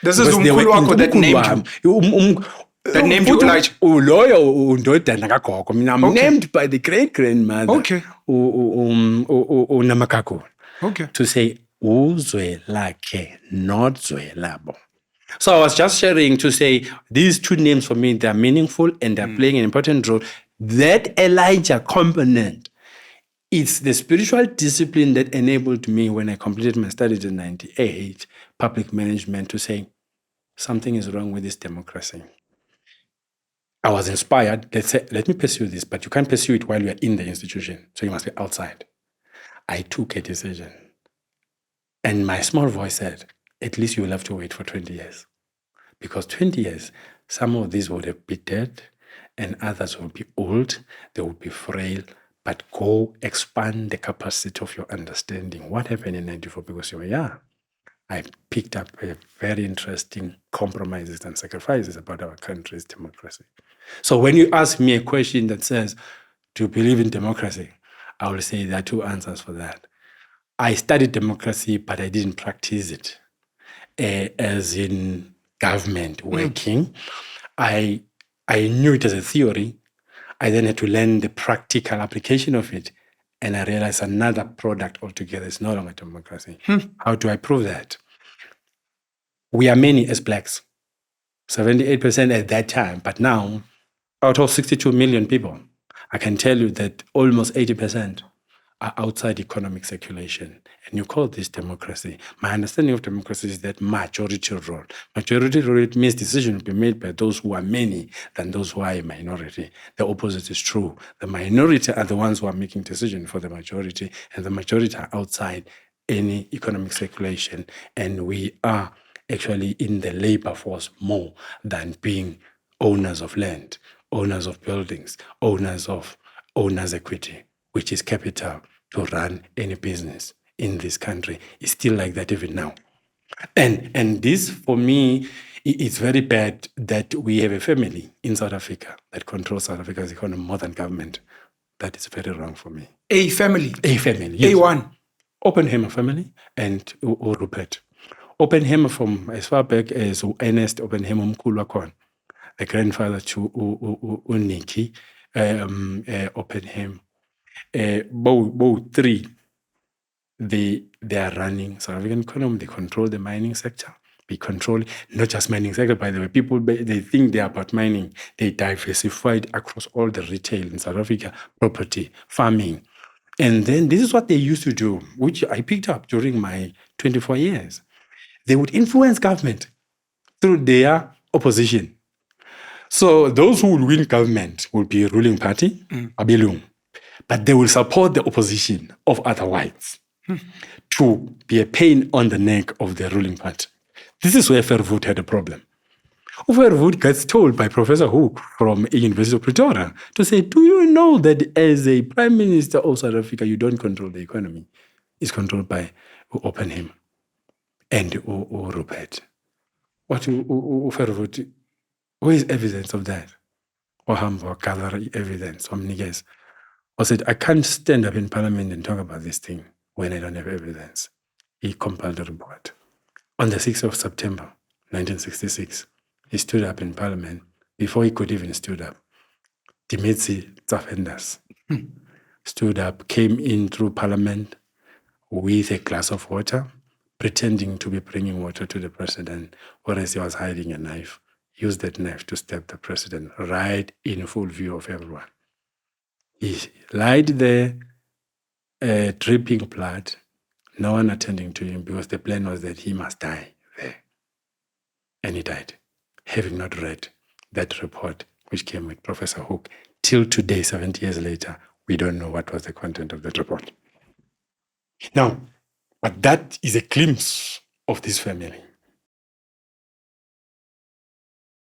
This is umkhulu wakho that named you. That named you Elijah. I'm named by the great-grandmother. Okay. Namakako. Okay. To say, Zwelakhe, not Zwelabo. So I was just sharing to say, these two names for me, they're meaningful and they're playing an important role. That Elijah component, it's the spiritual discipline that enabled me when I completed my studies in 98, public management, to say, something is wrong with this democracy. I was inspired. Let's say, let me pursue this, but you can't pursue it while you are in the institution. So you must be outside. I took a decision. And my small voice said, at least you will have to wait for 20 years. Because 20 years, some of these would have been dead and others will be old, they will be frail, but go expand the capacity of your understanding. What happened in 94? Because you were young. I picked up a very interesting compromises and sacrifices about our country's democracy. So when you ask me a question that says, do you believe in democracy? I will say there are two answers for that. I studied democracy, but I didn't practice it. As in government working, I knew it as a theory. I then had to learn the practical application of it. And I realized another product altogether is no longer democracy. How do I prove that? We are many as blacks, 78% at that time. But now, out of 62 million people, I can tell you that almost 80% are outside economic circulation. And you call this democracy. My understanding of democracy is that majority rule. Majority rule means decision will be made by those who are many than those who are a minority. The opposite is true. The minority are the ones who are making decisions for the majority, and the majority are outside any economic circulation. And we are actually in the labor force more than being owners of land, owners of buildings, owners equity, which is capital to run any business in this country. It's still like that even now. And this, for me, it's very bad that we have a family in South Africa that controls South Africa's economy more than government. That is very wrong for me. A family? A family, yes. A1? Oppenheimer family and Rupert. Oppenheimer from as far back as Ernest Oppenheimer mkhulu wakhona, the grandfather to Nikki Oppenheimer. Both three, they are running South African economy. They control the mining sector. They control not just mining sector, by the way. People, they think they are about mining. They diversified across all the retail in South Africa, property, farming. And then this is what they used to do, which I picked up during my 24 years. They would influence government through their opposition. So those who will win government will be a ruling party, Abelung. But they will support the opposition of other whites to be a pain on the neck of the ruling party. This is where Verwoerd had a problem. Verwoerd gets told by Professor Hoek from University of Pretoria to say, do you know that as a Prime Minister of South Africa, you don't control the economy? It's controlled by Oppenheimer and Rupert. What Verwoerd, where is evidence of that? Or Hamburg gather evidence from Niguez? I said, I can't stand up in Parliament and talk about this thing when I don't have evidence. He compiled a report. On the 6th of September, 1966, he stood up in Parliament before he could even stood up. Dimitri Tsafendas stood up, came in through Parliament with a glass of water, pretending to be bringing water to the president, whereas he was hiding a knife. Used that knife to stab the president right in full view of everyone. He lied there, dripping blood, no one attending to him because the plan was that he must die there. And he died, having not read that report which came with Professor Hoek. Till today, 70 years later, we don't know what was the content of that report. Now, but that is a glimpse of this family.